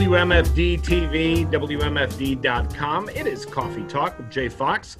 WMFD TV, WMFD.com. It is Coffee Talk with Jay Fox,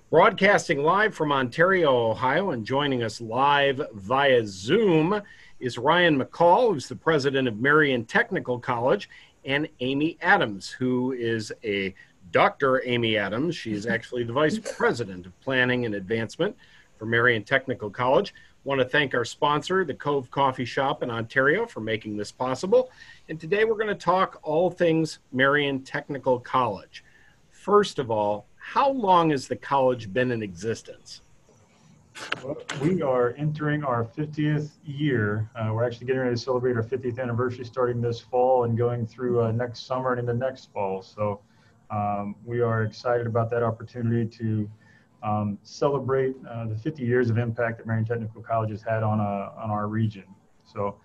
broadcasting live from Ontario, Ohio, and joining us live via Zoom is Ryan McCall, who's the president of Marion Technical College, and Amy Adams, who is a Dr. Amy Adams. She is actually the vice president of planning and advancement for Marion Technical College. Want to thank our sponsor, the Cove Coffee Shop in Ontario, for making this possible. And today we're going to talk all things Marion Technical College. First of all, how long has the college been in existence? Well, we are entering our 50th year. We're actually getting ready to celebrate our 50th anniversary starting this fall and going through next summer and into next fall. So we are excited about that opportunity to celebrate the 50 years of impact that Marion Technical College has had on our region. So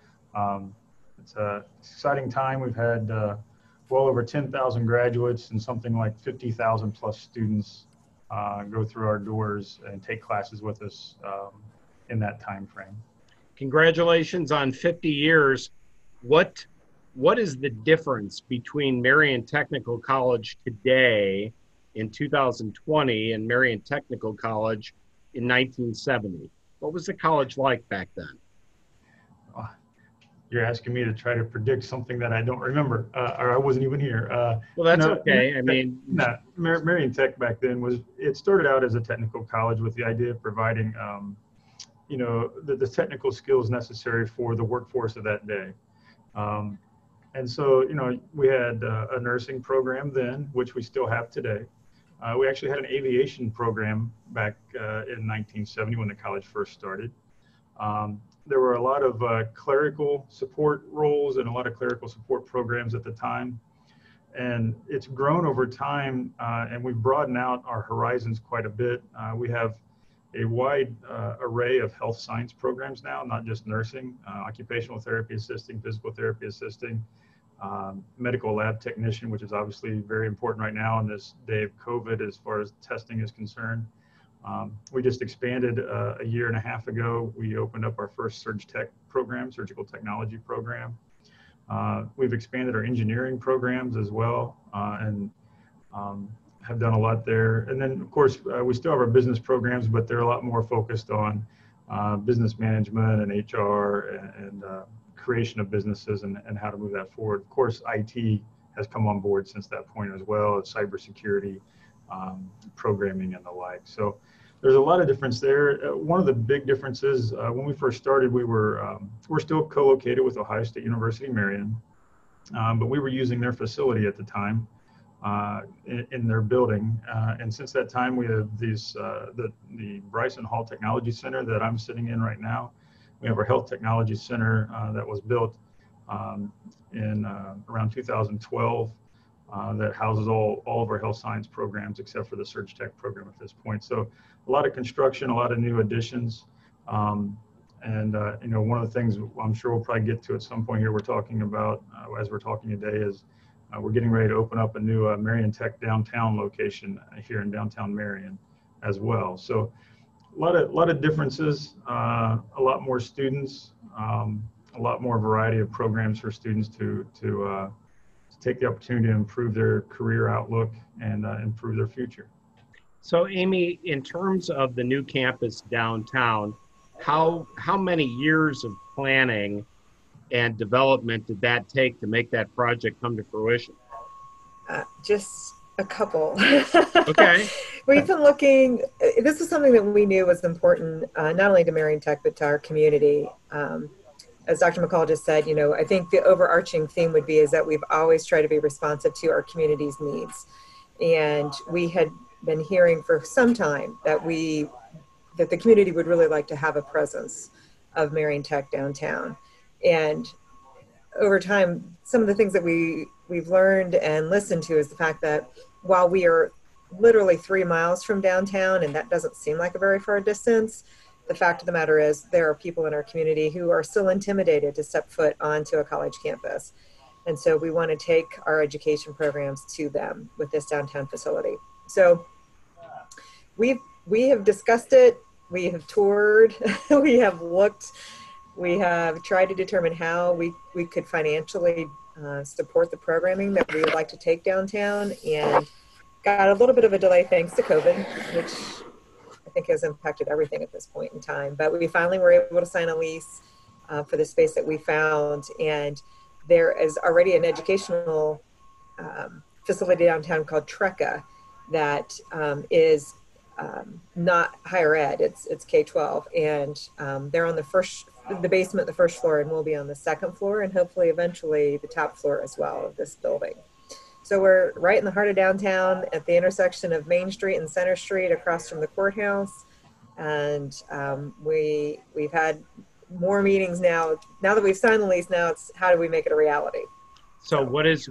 it's an exciting time. We've had well over 10,000 graduates and something like 50,000 plus students go through our doors and take classes with us in that time frame. Congratulations on 50 years. What is the difference between Marion Technical College today in 2020 and Marion Technical College in 1970? What was the college like back then? You're asking me to try to predict something that I don't remember, or I wasn't even here. Well, that's okay. I mean, Marion Tech back then it started out as a technical college with the idea of providing, the technical skills necessary for the workforce of that day. And so, we had a nursing program then, which we still have today. We actually had an aviation program back in 1970 when the college first started. There were a lot of clerical support roles and a lot of clerical support programs at the time. And it's grown over time, and we've broadened out our horizons quite a bit. We have a wide array of health science programs now, not just nursing, occupational therapy assisting, physical therapy assisting, medical lab technician, which is obviously very important right now in this day of COVID as far as testing is concerned. We just expanded a year and a half ago. We opened up our first Surg Tech program, surgical technology program. We've expanded our engineering programs as well, and have done a lot there. And then, of course, we still have our business programs, but they're a lot more focused on business management and HR and creation of businesses and how to move that forward. Of course, IT has come on board since that point as well, as cybersecurity, programming and the like. So there's a lot of difference there. One of the big differences, when we first started, we're still co-located with Ohio State University, Marion, but we were using their facility at the time in their building. And since that time, we have the Bryson Hall Technology Center that I'm sitting in right now. We have our Health Technology Center that was built in around 2012 that houses all of our health science programs except for the Surg Tech program at this point. So a lot of construction, a lot of new additions. One of the things I'm sure we'll probably get to at some point here we're talking about as we're talking today is we're getting ready to open up a new Marion Tech downtown location here in downtown Marion as well. So a lot of differences, a lot more students, a lot more variety of programs for students to take the opportunity to improve their career outlook and improve their future. So, Amy, in terms of the new campus downtown, how many years of planning and development did that take to make that project come to fruition? Just a couple. Okay. We've been looking, this is something that we knew was important, not only to Marion Tech, but to our community. As Dr. McCall just said, I think the overarching theme would be is that we've always tried to be responsive to our community's needs. And we had been hearing for some time that the community would really like to have a presence of Marion Tech downtown. And over time, some of the things that we've learned and listened to is the fact that while we are literally 3 miles from downtown, and that doesn't seem like a very far distance, the fact of the matter is there are people in our community who are still intimidated to step foot onto a college campus. And so we want to take our education programs to them with this downtown facility. So we have discussed it, we have toured, we have looked, we have tried to determine how we could financially support the programming that we would like to take downtown, and got a little bit of a delay thanks to COVID, which I think has impacted everything at this point in time. But we finally were able to sign a lease for the space that we found, and there is already an educational facility downtown called Trekka that is not higher ed, it's K-12, and they're on the basement, the first floor, and we'll be on the second floor, and hopefully eventually the top floor as well of this building. So we're right in the heart of downtown at the intersection of Main Street and Center Street across from the courthouse. And we've had more meetings now. Now that we've signed the lease, now it's how do we make it a reality? So what is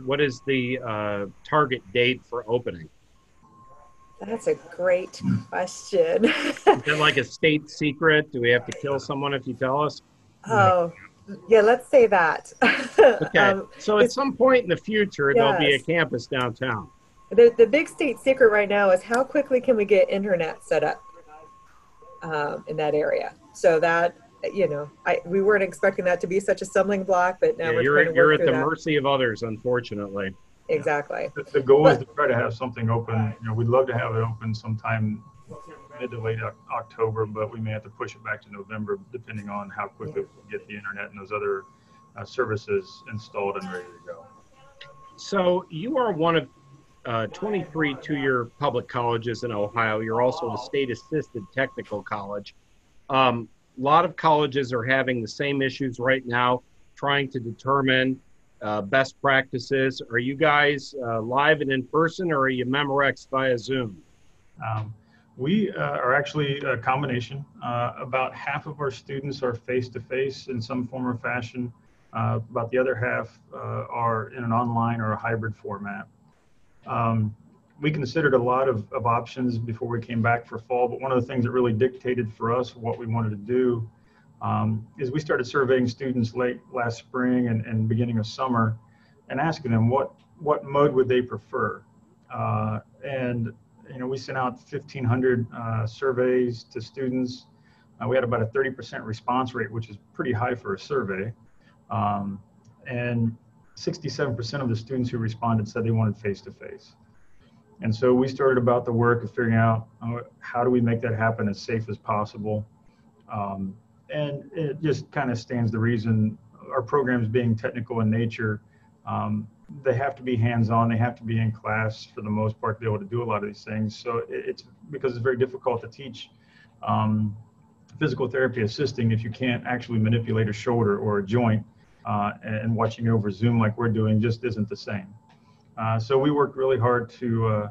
the target date for opening? That's a great question. Is it like a state secret? Do we have to kill someone if you tell us? Oh, yeah, let's say that. Okay. So at some point in the future, there'll be a Yes. campus downtown. The big state secret right now is how quickly can we get internet set up in that area? So that, we weren't expecting that to be such a stumbling block, but now we're trying to you're work at through the that. mercy of others, unfortunately. Exactly. The goal is to try to have something open. We'd love to have it open sometime mid to late October, but we may have to push it back to November depending on how quickly we get the internet and those other services installed and ready to go. So you are one of 23 two-year public colleges in Ohio. You're also a state-assisted technical college. A lot of colleges are having the same issues right now, trying to determine best practices. Are you guys live and in person, or are you Memorex via Zoom? We are actually a combination. About half of our students are face-to-face in some form or fashion. About the other half are in an online or a hybrid format. We considered a lot of options before we came back for fall, but one of the things that really dictated for us what we wanted to do is we started surveying students late last spring and beginning of summer and asking them what mode would they prefer. And we sent out 1,500 surveys to students. We had about a 30% response rate, which is pretty high for a survey. And 67% of the students who responded said they wanted face-to-face. And so we started about the work of figuring out how do we make that happen as safe as possible. And it just kind of stands the reason our programs being technical in nature, they have to be hands-on, they have to be in class for the most part to be able to do a lot of these things. So it's because it's very difficult to teach physical therapy assisting if you can't actually manipulate a shoulder or a joint, and watching over Zoom like we're doing just isn't the same. So we worked really hard to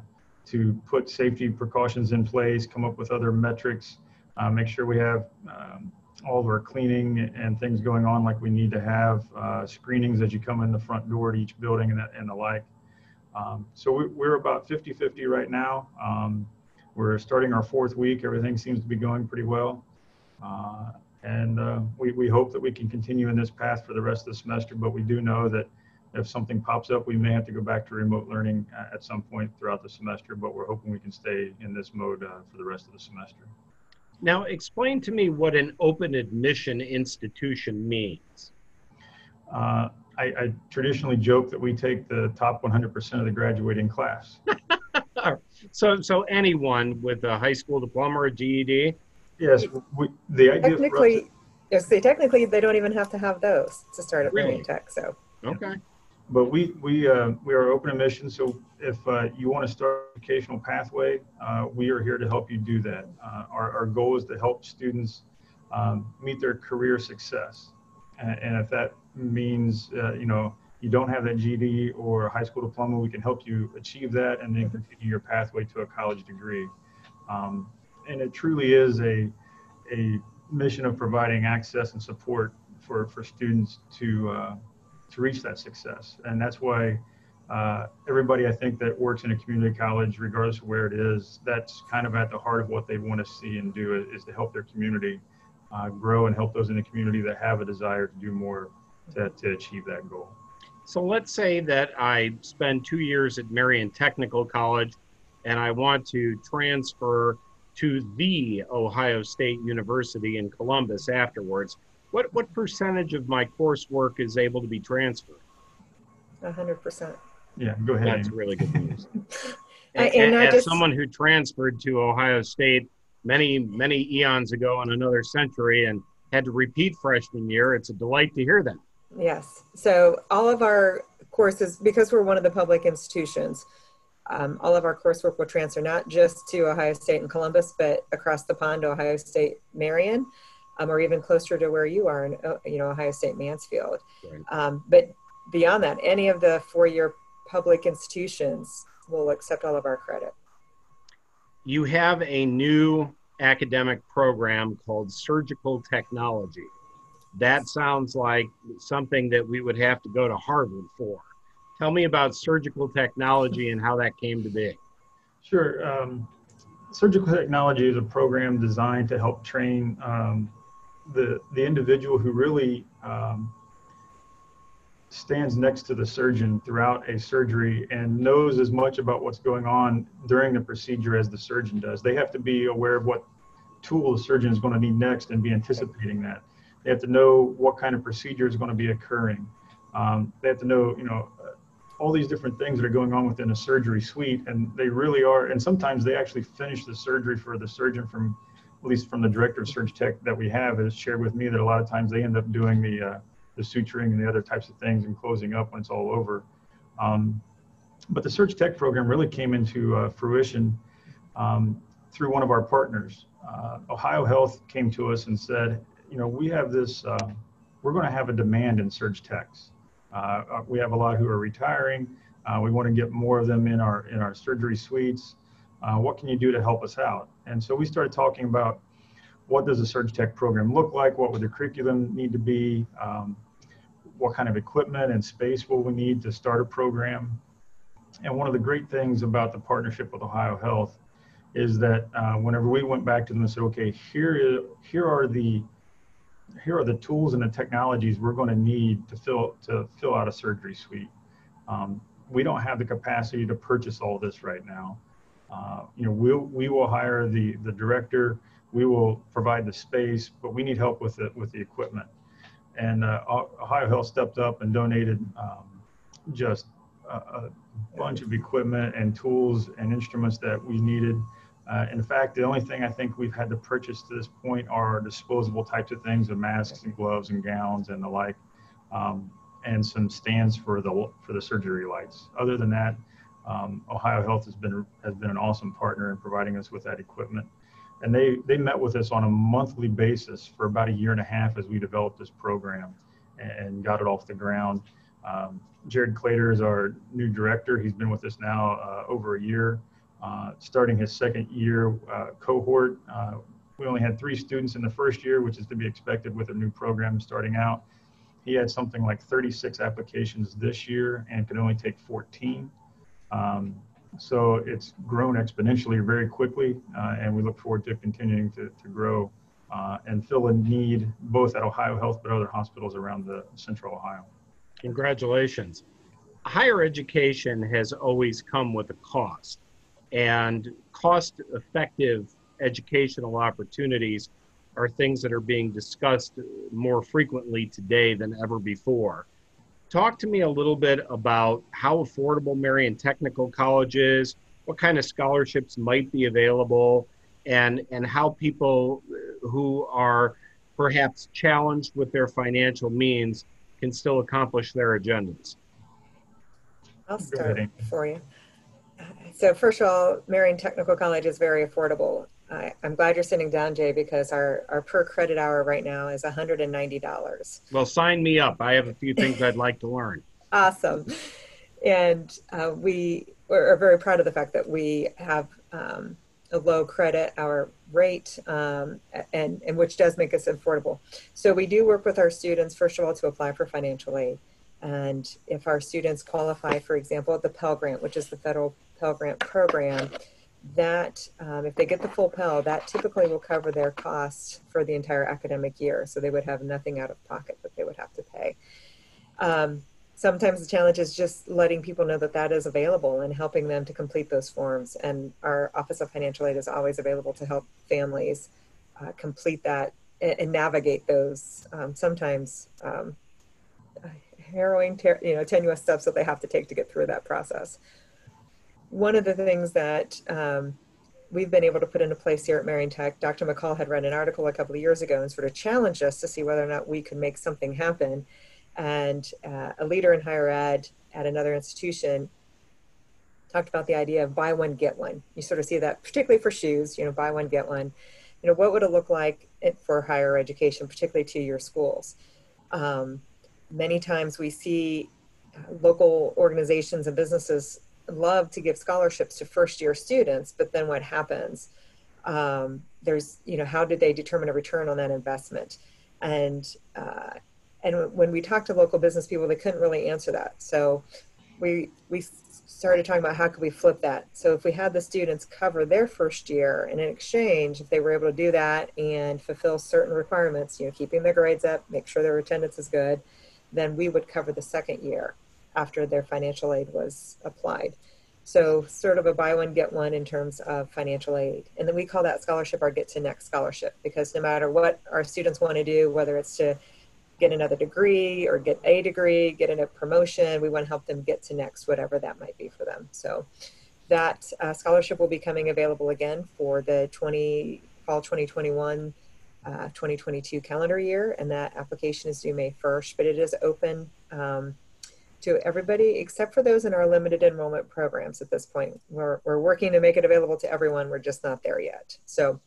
put safety precautions in place, come up with other metrics, make sure we have all of our cleaning and things going on like we need to have, screenings as you come in the front door to each building and the like. So we're about 50-50 right now. We're starting our 4th week. Everything seems to be going pretty well. And we hope that we can continue in this path for the rest of the semester, but we do know that if something pops up, we may have to go back to remote learning at some point throughout the semester, but we're hoping we can stay in this mode for the rest of the semester. Now, explain to me what an open admission institution means. I traditionally joke that we take the top 100% of the graduating class. So anyone with a high school diploma or GED? Yes, the idea technically they don't even have to have those to start at Marion Tech. So okay. But we are open admission, so if you want to start an educational pathway, we are here to help you do that. Our goal is to help students meet their career success, and if that means you don't have that GED or a high school diploma, we can help you achieve that and then continue your pathway to a college degree. And it truly is a mission of providing access and support for students to reach that success. And that's why everybody, I think, that works in a community college, regardless of where it is, that's kind of at the heart of what they want to see and do is to help their community grow and help those in the community that have a desire to do more to achieve that goal. So let's say that I spend 2 years at Marion Technical College and I want to transfer to the Ohio State University in Columbus afterwards. What percentage of my coursework is able to be transferred? 100%. Yeah, go ahead, That's Amy. really good news. And not As just someone who transferred to Ohio State many eons ago in another century and had to repeat freshman year, it's a delight to hear that. yes. So all of our courses, because we're one of the public institutions, all of our coursework will transfer not just to Ohio State and Columbus, but across the pond to Ohio State Marion, or even closer to where you are in Ohio State Mansfield. Right. But beyond that, any of the four-year public institutions will accept all of our credit. You have a new academic program called surgical technology. That sounds like something that we would have to go to Harvard for. Tell me about surgical technology and how that came to be. Sure. Surgical technology is a program designed to help train the individual who really stands next to the surgeon throughout a surgery and knows as much about what's going on during the procedure as the surgeon does. They have to be aware of what tool the surgeon is going to need next and be anticipating that. They have to know what kind of procedure is going to be occurring. They have to know, all these different things that are going on within a surgery suite, and they really are. And sometimes they actually finish the surgery for the surgeon at least from the director of surg tech that we have, has shared with me that a lot of times they end up doing the suturing and the other types of things and closing up when it's all over. But the surg tech program really came into fruition through one of our partners. Ohio Health came to us and said, we have this, we're going to have a demand in surg techs. We have a lot who are retiring. We want to get more of them in our surgery suites. What can you do to help us out? And so we started talking about what does a surg tech program look like? What would the curriculum need to be? What kind of equipment and space will we need to start a program? And one of the great things about the partnership with Ohio Health is that whenever we went back to them and said, okay, here are the tools and the technologies we're going to need to fill out a surgery suite. We don't have the capacity to purchase all this right now. We will hire the director, we will provide the space, but we need help with the equipment. And Ohio Health stepped up and donated just a bunch of equipment and tools and instruments that we needed. In fact, the only thing I think we've had to purchase to this point are disposable types of things, of masks and gloves and gowns and the like, and some stands for the surgery lights. Other than that, Ohio Health has been an awesome partner in providing us with that equipment. And they met with us on a monthly basis for about a year and a half as we developed this program and got it off the ground. Jared Clater is our new director. He's been with us now over a year. Starting his second year cohort. We only had 3 students in the first year, which is to be expected with a new program starting out. He had something like 36 applications this year and could only take 14. So it's grown exponentially very quickly, and we look forward to continuing to grow and fill a need both at Ohio Health but other hospitals around the central Ohio. Congratulations. Higher education has always come with a cost, and cost-effective educational opportunities are things that are being discussed more frequently today than ever before. Talk to me a little bit about how affordable Marion Technical College is, what kind of scholarships might be available, and how people who are perhaps challenged with their financial means can still accomplish their agendas. I'll start for you. So first of all, Marion Technical College is very affordable. I'm glad you're sitting down, Jay, because our per credit hour right now is $190. Well, sign me up. I have a few things I'd like to learn. Awesome. And we are very proud of the fact that we have a low credit hour rate, and which does make us affordable. So we do work with our students, first of all, to apply for financial aid. And if our students qualify, for example, the Pell Grant, which is the federal Pell Grant program, that if they get the full Pell, that typically will cover their costs for the entire academic year. So they would have nothing out of pocket that they would have to pay. Sometimes the challenge is just letting people know that that is available and helping them to complete those forms. And our Office of Financial Aid is always available to help families complete that and navigate those sometimes harrowing, tenuous steps that they have to take to get through that process. One of the things that we've been able to put into place here at Marion Tech, Dr. McCall had read an article a couple of years ago and sort of challenged us to see whether or not we could make something happen. And a leader in higher ed at another institution talked about the idea of buy one, get one. You sort of see that particularly for shoes, buy one, get one. What would it look like for higher education, particularly two-year schools? Many times we see local organizations and businesses love to give scholarships to first-year students, but then what happens? There's, how did they determine a return on that investment? And when we talked to local business people, they couldn't really answer that. So we started talking about how could we flip that. So if we had the students cover their first year, and in exchange, if they were able to do that and fulfill certain requirements, keeping their grades up, make sure their attendance is good, then we would cover the second year after their financial aid was applied. So sort of a buy one, get one in terms of financial aid. And then we call that scholarship our Get to Next scholarship, because no matter what our students want to do, whether it's to get another degree or get a degree, get a promotion, we want to help them get to next, whatever that might be for them. So that scholarship will be coming available again for the fall 2021 2022 calendar year, and that application is due May 1st, but it is open to everybody except for those in our limited enrollment programs at this point. We're working to make it available to everyone. We're just not there yet. So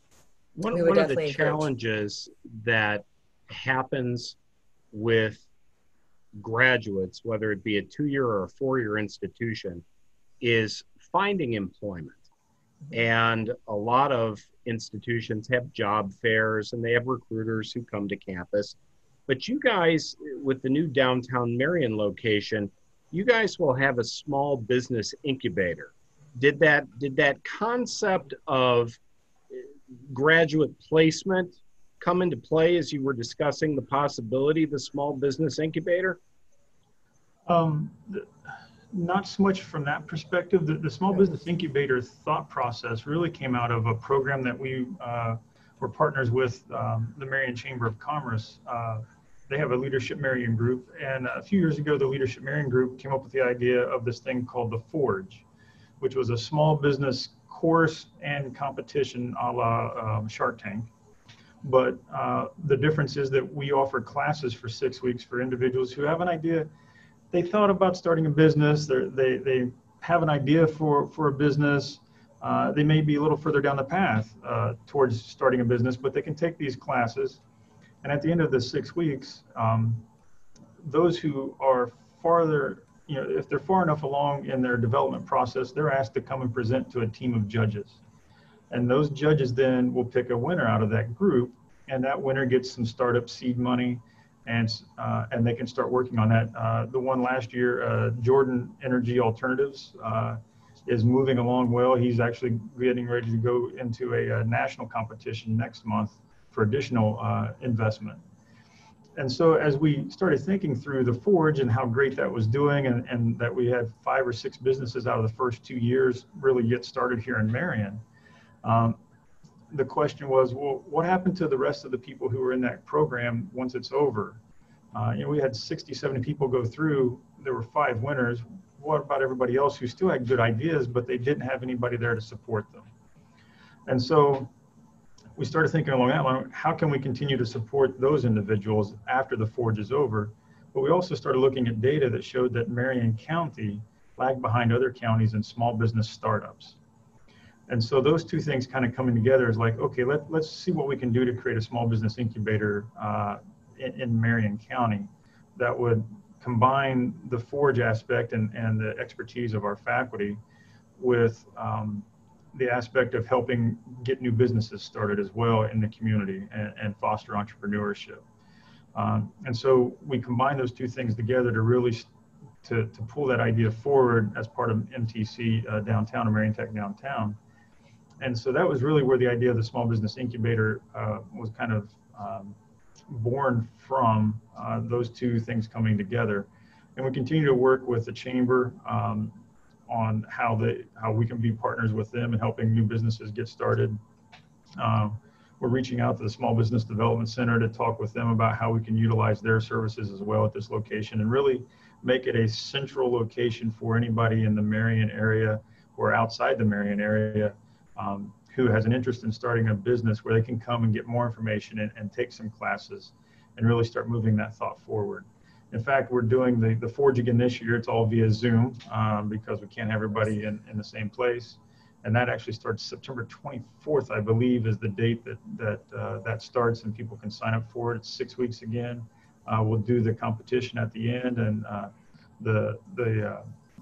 one of the challenges that happens with graduates, whether it be a 2-year or a 4-year institution, is finding employment. And a lot of institutions have job fairs and they have recruiters who come to campus. But you guys, with the new downtown Marion location, you guys will have a small business incubator. Did that concept of graduate placement come into play as you were discussing the possibility of the small business incubator? Not so much from that perspective. The small business incubator thought process really came out of a program that we were partners with the Marion Chamber of Commerce. They have a Leadership Marion group, and a few years ago the Leadership Marion group came up with the idea of this thing called the Forge, which was a small business course and competition a la Shark Tank. But the difference is that we offer classes for 6 weeks for individuals who have an idea. They thought about starting a business. They have an idea for a business. They may be a little further down the path towards starting a business, but they can take these classes. And at the end of the 6 weeks, those who are farther, if they're far enough along in their development process, they're asked to come and present to a team of judges. And those judges then will pick a winner out of that group, and that winner gets some startup seed money, and they can start working on that. The one last year, Jordan Energy Alternatives, is moving along well. He's actually getting ready to go into a national competition next month for additional investment. And so as we started thinking through the Forge and how great that was doing, and that we had 5 or 6 businesses out of the first 2 years really get started here in Marion, the question was, well, what happened to the rest of the people who were in that program once it's over? We had 60, 70 people go through. There were 5 winners. What about everybody else who still had good ideas, but they didn't have anybody there to support them? And so we started thinking along that line, how can we continue to support those individuals after the Forge is over? But we also started looking at data that showed that Marion County lagged behind other counties in small business startups. And so those two things kind of coming together is like, okay, let's see what we can do to create a small business incubator in Marion County that would combine the Forge aspect and the expertise of our faculty with the aspect of helping get new businesses started as well in the community and foster entrepreneurship. And so we combine those two things together to really to pull that idea forward as part of MTC downtown, or Marion Tech downtown. And so that was really where the idea of the small business incubator was kind of born from, those two things coming together. And we continue to work with the chamber on how we can be partners with them and helping new businesses get started. we're reaching out to the Small Business Development Center to talk with them about how we can utilize their services as well at this location and really make it a central location for anybody in the Marion area or outside the Marion area who has an interest in starting a business, where they can come and get more information and take some classes and really start moving that thought forward. In fact, we're doing the Forge again this year. It's all via Zoom because we can't have everybody in the same place. And that actually starts September 24th, I believe, is the date that starts, and people can sign up for it. It's 6 weeks again. We'll do the competition at the end, and the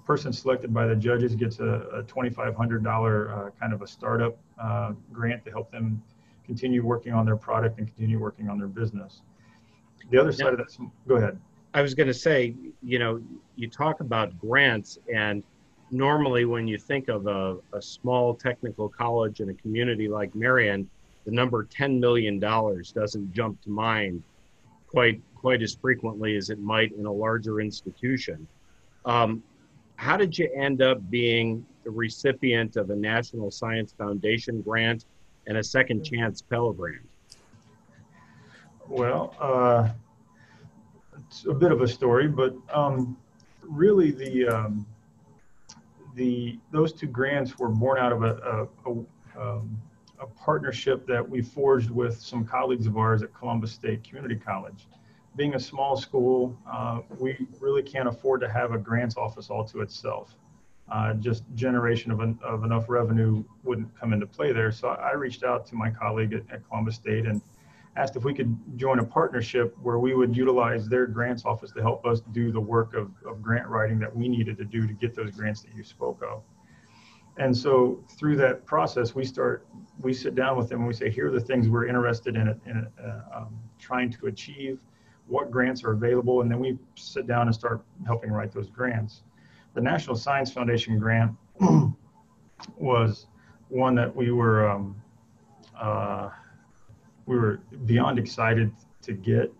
person selected by the judges gets a $2,500 kind of a startup grant to help them continue working on their product and continue working on their business. The other side of that, go ahead. I was going to say, you talk about grants, and normally when you think of a small technical college in a community like Marion, the number $10 million doesn't jump to mind quite as frequently as it might in a larger institution. How did you end up being the recipient of a National Science Foundation grant and a Second Chance Pell Grant? Well, it's a bit of a story, but really those two grants were born out of a partnership that we forged with some colleagues of ours at Columbus State Community College. Being a small school, we really can't afford to have a grants office all to itself. Just generation of enough revenue wouldn't come into play there. So I reached out to my colleague at Columbus State and asked if we could join a partnership where we would utilize their grants office to help us do the work of grant writing that we needed to do to get those grants that you spoke of. And so through that process, we sit down with them and we say, here are the things we're interested in trying to achieve, what grants are available, and then we sit down and start helping write those grants. The National Science Foundation grant was one that we were beyond excited to get,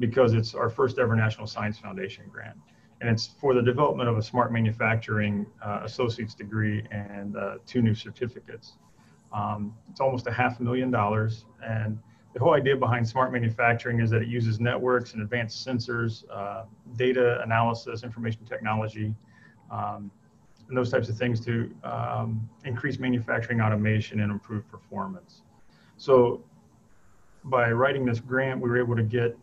because it's our first ever National Science Foundation grant. And it's for the development of a smart manufacturing associate's degree and 2 new certificates. It's almost $500,000. And the whole idea behind smart manufacturing is that it uses networks and advanced sensors, data analysis, information technology, and those types of things to increase manufacturing automation and improve performance. So by writing this grant, we were able to get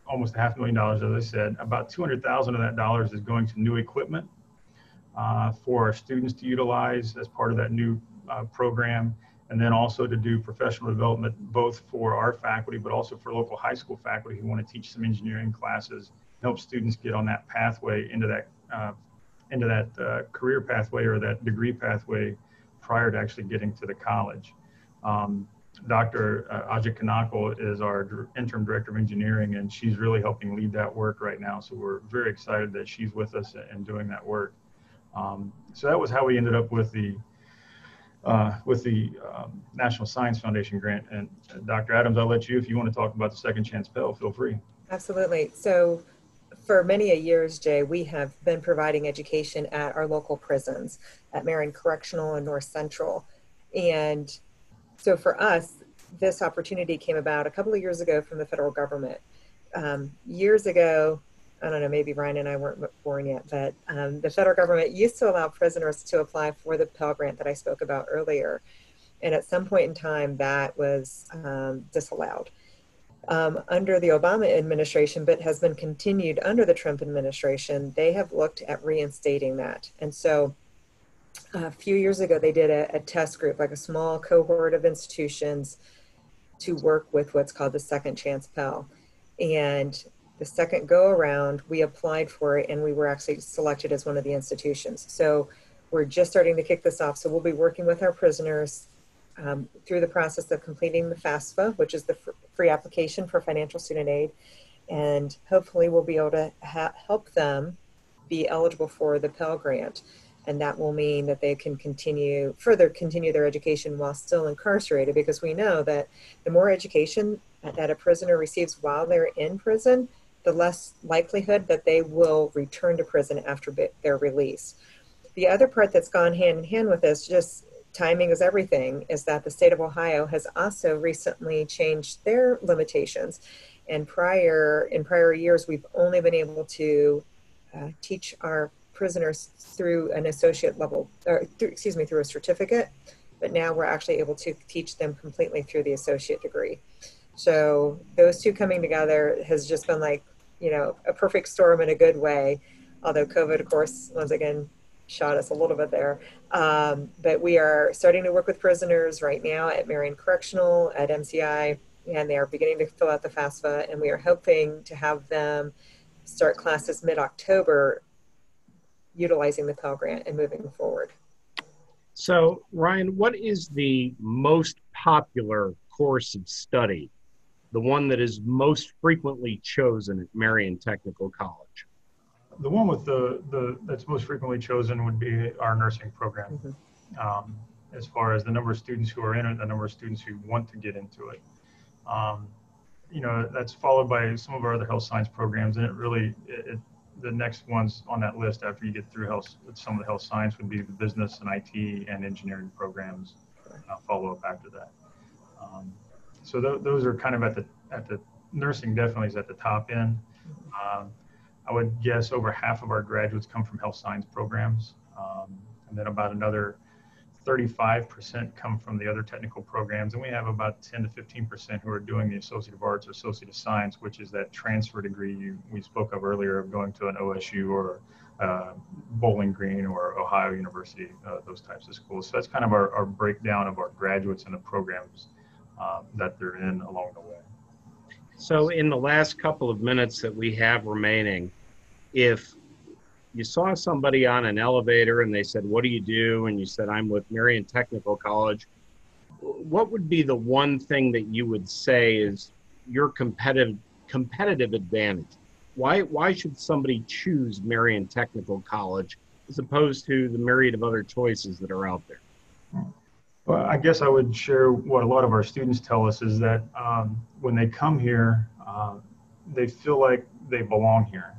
almost $500,000, as I said. About $200,000 of that dollars is going to new equipment for our students to utilize as part of that new program, and then also to do professional development, both for our faculty, but also for local high school faculty who want to teach some engineering classes, help students get on that pathway into that career pathway or that degree pathway prior to actually getting to the college. Dr. Ajit Kanakal is our interim director of engineering, and she's really helping lead that work right now. So we're very excited that she's with us and doing that work. So that was how we ended up with the National Science Foundation grant. And Dr. Adams, I'll let you, if you want to talk about the Second Chance Pell, feel free. Absolutely. So for many years, Jay, we have been providing education at our local prisons, at Marion Correctional and North Central. And so for us, this opportunity came about a couple of years ago from the federal government. Years ago, I don't know, maybe Ryan and I weren't born yet, but the federal government used to allow prisoners to apply for the Pell Grant that I spoke about earlier. And at some point in time, that was disallowed. Under the Obama administration, but has been continued under the Trump administration, they have looked at reinstating that. And so a few years ago, they did a test group, like a small cohort of institutions, to work with what's called the Second Chance Pell. And the second go around, we applied for it, and we were actually selected as one of the institutions. So we're just starting to kick this off. So we'll be working with our prisoners through the process of completing the FAFSA, which is the free application for financial student aid. And hopefully we'll be able to help them be eligible for the Pell Grant. And that will mean that they can further continue their education while still incarcerated, because we know that the more education that a prisoner receives while they're in prison, the less likelihood that they will return to prison after their release. The other part that's gone hand in hand with this, just timing is everything, is that the state of Ohio has also recently changed their limitations. And in prior years, we've only been able to teach our prisoners through an associate level, through a certificate, but now we're actually able to teach them completely through the associate degree. So those two coming together has just been like, a perfect storm in a good way. Although COVID, of course, once again, shot us a little bit there. But we are starting to work with prisoners right now at Marion Correctional, at MCI, and they are beginning to fill out the FAFSA, and we are hoping to have them start classes mid-October utilizing the Pell Grant and moving forward. So, Ryan, what is the most popular course of study, the one that is most frequently chosen at Marion Technical College? The one with that's most frequently chosen would be our nursing program. Mm-hmm. As far as the number of students who are in it, the number of students who want to get into it. That's followed by some of our other health science programs, and the next ones on that list after you get through some of the health science would be the business and IT and engineering programs. Follow up after that. So those are kind of at the nursing definitely is at the top end. I would guess over half of our graduates come from health science programs, and then about another 35% come from the other technical programs, and we have about 10 to 15% who are doing the Associate of Arts or Associate of Science, which is that transfer degree we spoke of earlier of going to an OSU or Bowling Green or Ohio University, those types of schools. So that's kind of our breakdown of our graduates and the programs that they're in along the way. So in the last couple of minutes that we have remaining, if you saw somebody on an elevator and they said, "What do you do?" and you said, "I'm with Marion Technical College," what would be the one thing that you would say is your competitive advantage? Why should somebody choose Marion Technical College as opposed to the myriad of other choices that are out there? Well, I guess I would share what a lot of our students tell us is that when they come here, they feel like they belong here.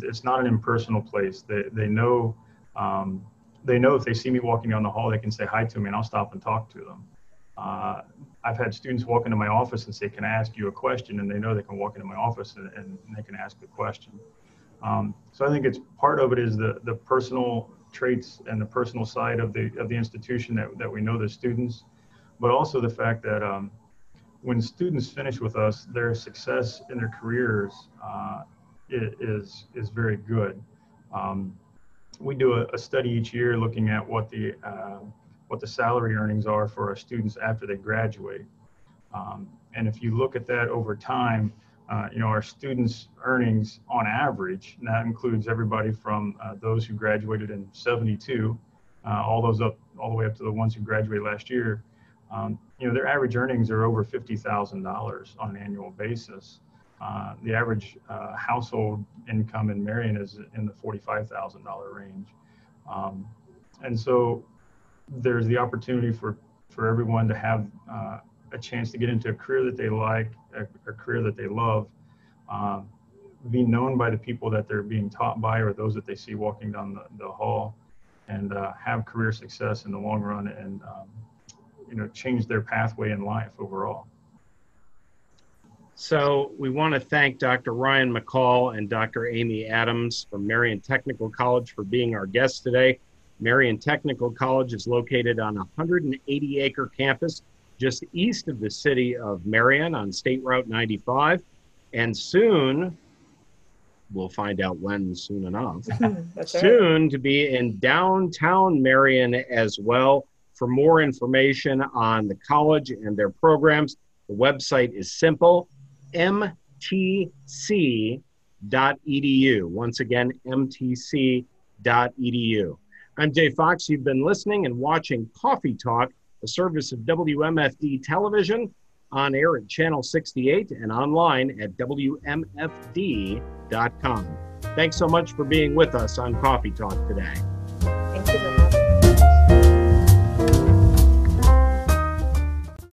It's not an impersonal place. They know if they see me walking down the hall, they can say hi to me and I'll stop and talk to them. I've had students walk into my office and say, "Can I ask you a question?" And they know they can walk into my office and they can ask the question. So I think it's part of it is the personal traits and the personal side of the institution that we know the students, but also the fact that when students finish with us, their success in their careers is very good. We do a study each year looking at what the salary earnings are for our students after they graduate. And if you look at that over time, our students' earnings on average, and that includes everybody from those who graduated in '72, all the way up to the ones who graduated last year, their average earnings are over $50,000 on an annual basis. The average household income in Marion is in the $45,000 range. And so there's the opportunity for everyone to have a chance to get into a career that they like, a career that they love, be known by the people that they're being taught by or those that they see walking down the hall, and have career success in the long run and change their pathway in life overall. So we want to thank Dr. Ryan McCall and Dr. Amy Adams from Marion Technical College for being our guests today. Marion Technical College is located on a 180-acre campus just east of the city of Marion on State Route 95. And soon, we'll find out when soon enough, soon to be in downtown Marion as well. For more information on the college and their programs, the website is simple, mtc.edu. Once again, mtc.edu. I'm Jay Fox. You've been listening and watching Coffee Talk, a service of WMFD Television, on air at Channel 68 and online at WMFD.com. Thanks so much for being with us on Coffee Talk today.